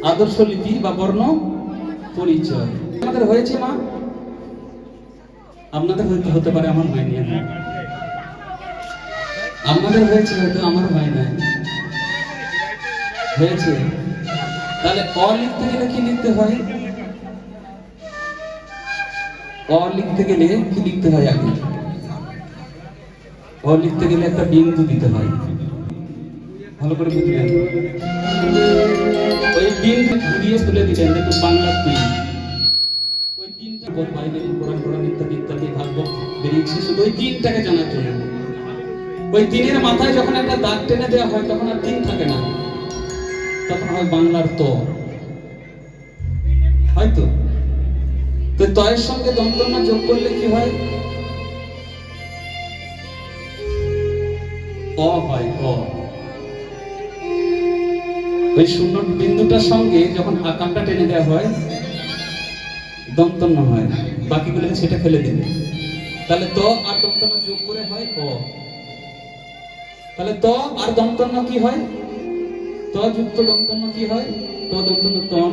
আদর্শ লিপি বা বর্ণ পরিচয়। আমাদের হয়েছে মা, আপনাদের হয়তো হতে পারে, আমার হয়নি। আপনাদের হয়েছে হয়তো, আমার হয় নাই। হয়েছে? তাহলে অ লিখতে গেলে কি লিখতে হয়? অ লিখতে গেলে কি লিখতে হয়? আগে অ লিখতে গেলে একটা বিন্দু দিতে হয়। ভালো করে বুঝলেন? ওই বিন্দু ঘুরিয়ে তুলে দিলেন, দেখুন বাংলার তিন। ওই তিনটা বাইবেল, কোরআন ইত্যাদি ইত্যাদি ভাগবত বেরিয়েছে শুধু ওই তিনটাকে জানার জন্য। ওই তিনের মাথায় যখন একটা দাগ টেনে দেওয়া হয় তখন আর তিন থাকে না, তখন হয় বাংলার ত। হয়তো তো তয়ের সঙ্গে দন্তন্য যোগ করলে কি হয়? অ হয়। অ ওই শূন্য বিন্দুটার সঙ্গে যখন আকারটা টেনে দেওয়া হয় দন্তন্য হয়, বাকিগুলোকে সেটা ফেলে দিবে। তাহলে ত আর দন্তন্য যোগ করে হয় অ। তাহলে ত আর দন্তন্য কি হয়? ত যুক্ত দন্তন্য কি হয়? ত দন্তন্য তন।